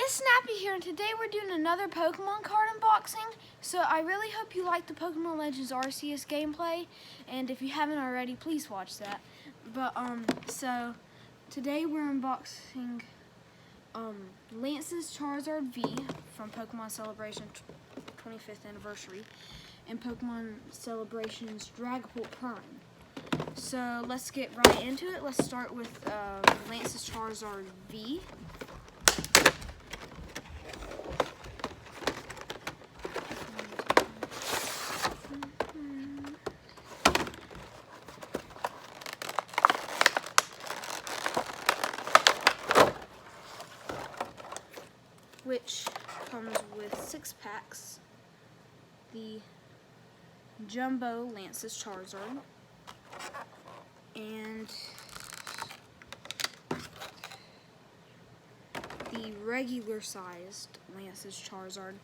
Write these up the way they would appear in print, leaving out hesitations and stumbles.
guys, Snappy here, and today we're doing another Pokemon card unboxing. So I really hope you like the Pokemon Legends Arceus gameplay, and if you haven't already, please watch that. But so today we're unboxing Lance's Charizard V from Pokemon Celebration 25th Anniversary and Pokemon Celebration's Dragapult Prime. So let's get right into it. Let's start with Lance's Charizard V. Which comes with 6 packs. The Jumbo Lance's Charizard and the regular sized Lance's Charizard,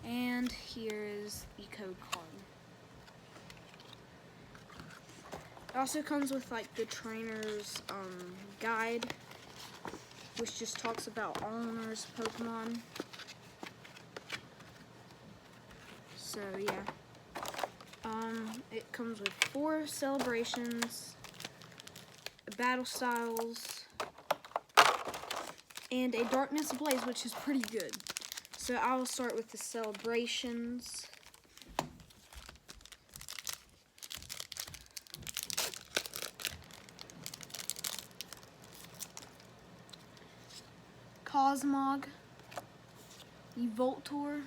and here is the code card. It also comes with like the trainer's guide, which just talks about all owners Pokemon. So yeah, it comes with 4 celebrations, battle styles, and a Darkness Ablaze, which is pretty good. So I will start with the celebrations. Cosmog, Yveltal,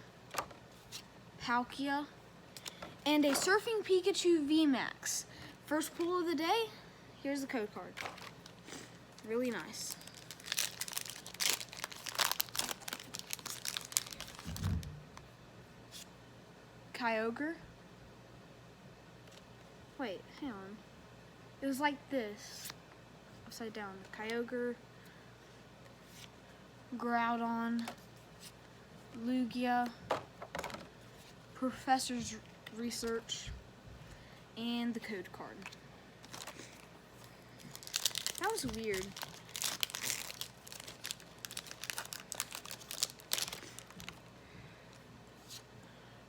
Palkia, and a Surfing Pikachu VMAX. First pull of the day, here's the code card. Really nice. Kyogre. Wait, hang on. It was like this. Upside down. Kyogre, Groudon, Lugia, Professor's Research, and the code card. That was weird.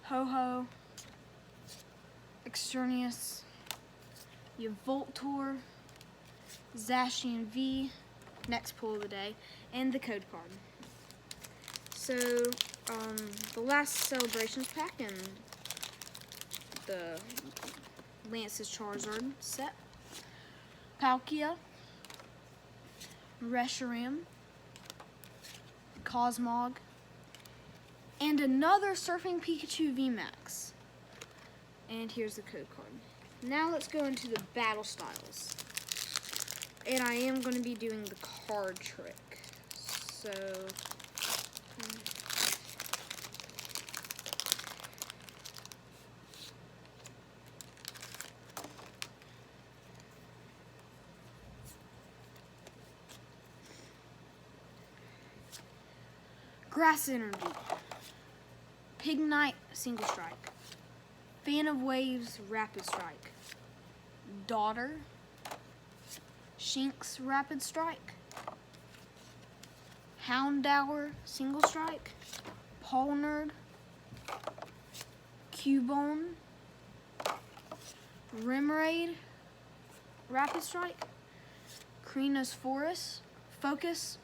Ho-Ho, Extraneous, Yveltal, Zacian V, next pull of the day, and the code card. So, the last celebrations pack in the Lance's Charizard set: Palkia, Reshiram, Cosmog, and another Surfing Pikachu VMAX. And here's the code card. Now let's go into the battle styles. And I am going to be doing the card trick. So Grass Energy, Pignite Single Strike, Fan of Waves Rapid Strike, Daughter, Shinx Rapid Strike, Houndour Single Strike, Polnerd, Cubone, Remoraid Rapid Strike, Krina's Forest, Focus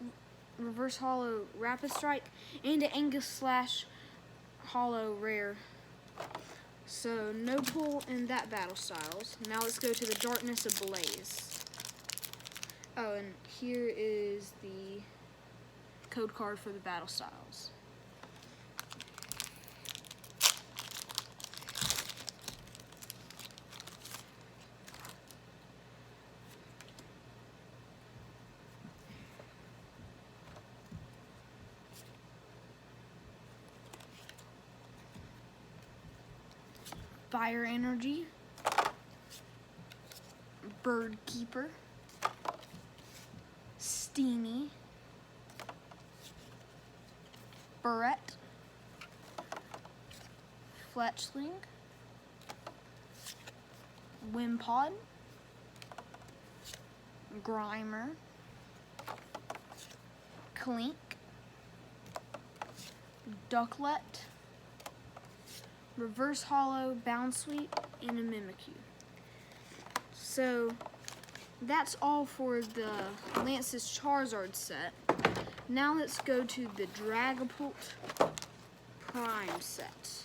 Reverse Hollow Rapid Strike, and an Angus Slash Hollow Rare. So no pull in that battle styles. Now let's go to the Darkness Ablaze. Oh, and here is the code card for the battle styles. Fire Energy, Bird Keeper, Steamy, Barrett, Fletchling, Wimpod, Grimer, Clink, Ducklet, Reverse Hollow, Bound Sweep, and a Mimikyu. So that's all for the Lance's Charizard set. Now let's go to the Dragapult Prime set.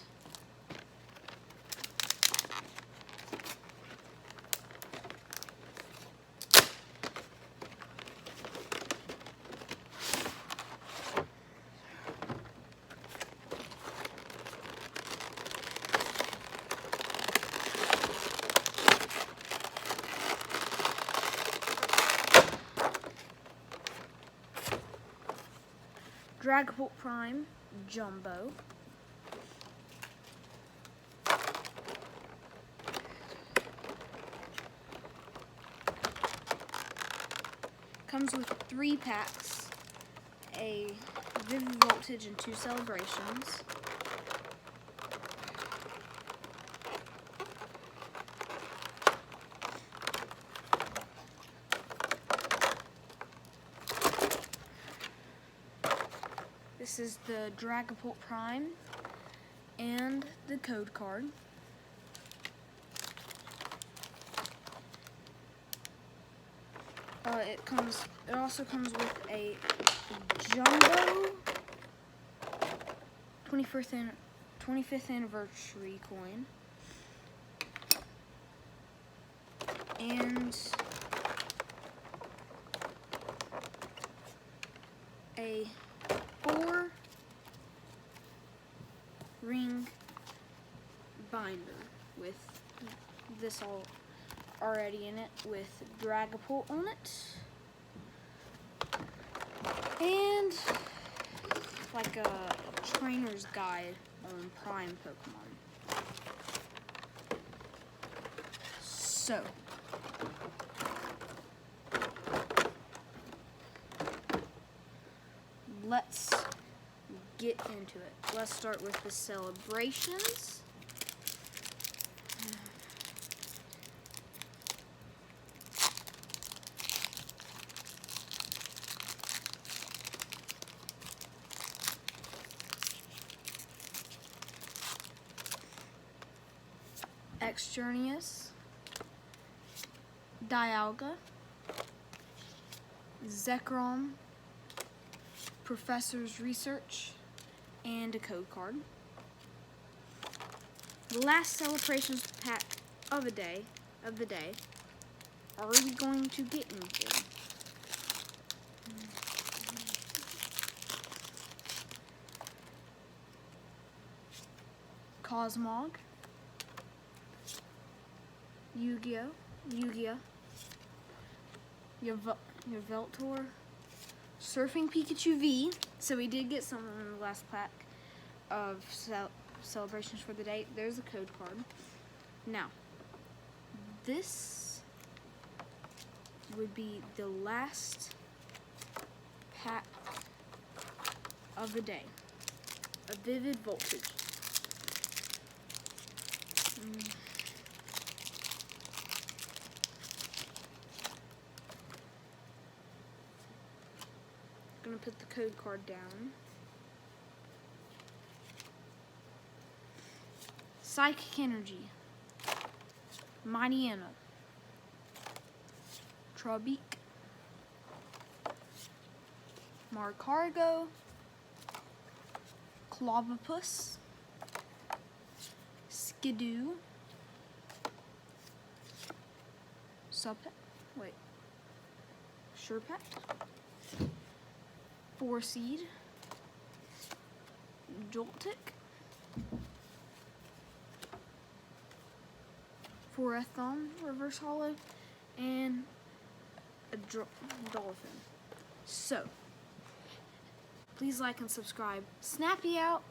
Dragapult Prime Jumbo. Comes with 3 packs, a Vivid Voltage and 2 Celebrations. This is the Dragapult Prime and the code card. It also comes with a jumbo 25th anniversary coin and a 4-ring binder with this all already in it with Dragapult on it, and like a trainer's guide on Prime Pokemon. So let's get into it. Let's start with the celebrations. Extraneous, Dialga, Zekrom, Professor's Research, and a code card. The last celebrations pack of the day. Are we going to get anything? Cosmog, Yu-Gi-Oh, Yveltal, Surfing Pikachu V. So we did get some in the last pack of celebrations for the day. There's a code card. Now, this would be the last pack of the day. A Vivid Voltage. Gonna put the code card down. Psychic Energy, Mightyena, Trubbeak, Marcargo, Clobbopus, Skidoo, Sherpet, Forseed, Joltik, Forathon Reverse Hollow, and a Dolphin. So, please like and subscribe. Snappy out!